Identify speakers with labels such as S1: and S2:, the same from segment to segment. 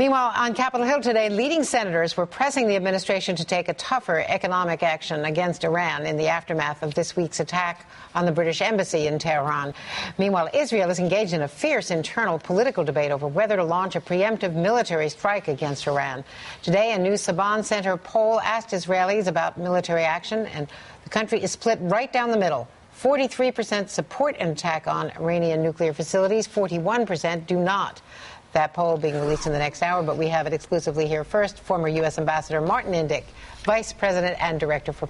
S1: Meanwhile, on Capitol Hill today, leading senators were pressing the administration to take a tougher economic action against Iran in the aftermath of this week's attack on the British embassy in Tehran. Meanwhile, Israel is engaged in a fierce internal political debate over whether to launch a preemptive military strike against Iran. Today, a new Saban Center poll asked Israelis about military action, and the country is split right down the middle. 43% support an attack on Iranian nuclear facilities, 41% do not. That poll being released in the next hour, but we have it exclusively here first. Former U.S. Ambassador Martin Indyk, Vice President and Director for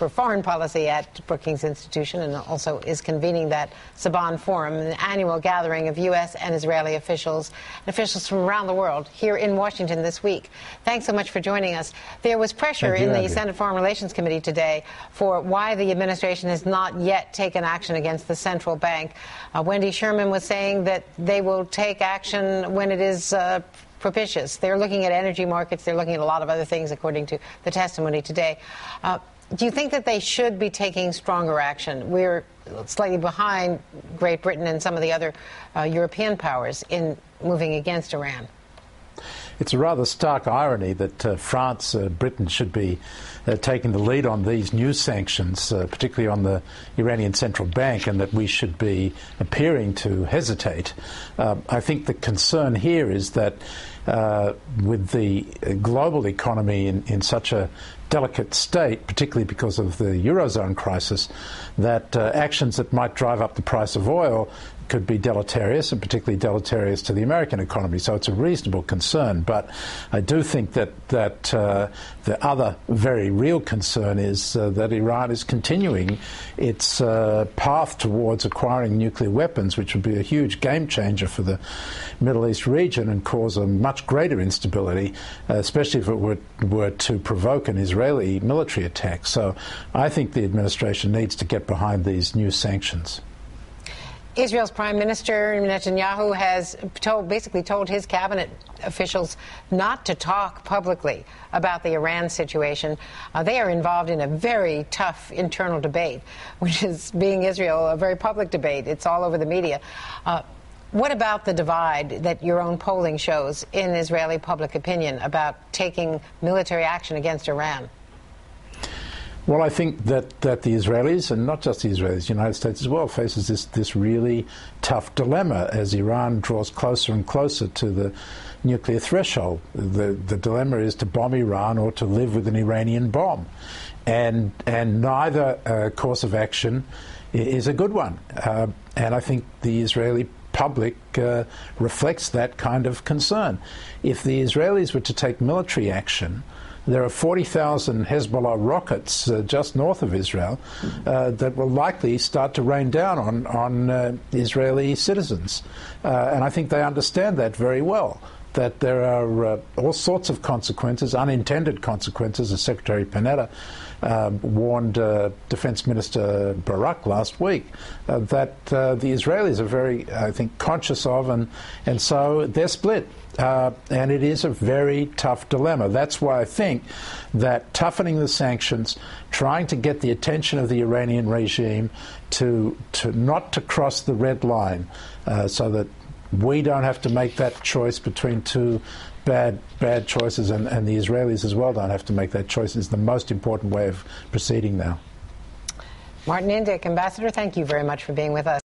S1: Foreign Policy at Brookings Institution, and also is convening that Saban Forum, an annual gathering of U.S. and Israeli officials and officials from around the world here in Washington this week. Thanks so much for joining us. There was pressure in the Senate Foreign Relations Committee today for why the administration has not yet taken action against the central bank. Wendy Sherman was saying that they will take action when it is propitious. They're looking at energy markets. They're looking at a lot of other things, according to the testimony today. Do you think that they should be taking stronger action? We're slightly behind Great Britain and some of the other European powers in moving against Iran.
S2: It's a rather stark irony that France, Britain should be taking the lead on these new sanctions, particularly on the Iranian central bank, and that we should be appearing to hesitate. I think the concern here is that with the global economy in such a delicate state, particularly because of the Eurozone crisis, that actions that might drive up the price of oil could be deleterious, and particularly deleterious to the American economy. So it's a reasonable concern. But I do think that the other very real concern is that Iran is continuing its path towards acquiring nuclear weapons, which would be a huge game changer for the Middle East region and cause a much greater instability, especially if it were to provoke an Israeli military attack. So I think the administration needs to get behind these new sanctions.
S1: Israel's Prime Minister Netanyahu has basically told his cabinet officials not to talk publicly about the Iran situation. They are involved in a very tough internal debate, which is, being Israel, a very public debate. It's all over the media. What about the divide that your own polling shows in Israeli public opinion about taking military action against Iran?
S2: Well, I think that the Israelis, and not just the Israelis, the United States as well, faces this really tough dilemma as Iran draws closer and closer to the nuclear threshold. The dilemma is to bomb Iran or to live with an Iranian bomb. And neither course of action is a good one. And I think the Israeli public reflects that kind of concern. If the Israelis were to take military action, there are 40,000 Hezbollah rockets just north of Israel that will likely start to rain down on Israeli citizens. And I think they understand that very well, that there are all sorts of consequences, unintended consequences, as Secretary Panetta warned Defense Minister Barak last week, that the Israelis are very, I think, conscious of, and so they're split. And it is a very tough dilemma. That's why I think that toughening the sanctions, trying to get the attention of the Iranian regime to not to cross the red line, so that we don't have to make that choice between two bad choices, and the Israelis as well don't have to make that choice, is the most important way of proceeding now.
S1: Martin Indyk, Ambassador, thank you very much for being with us.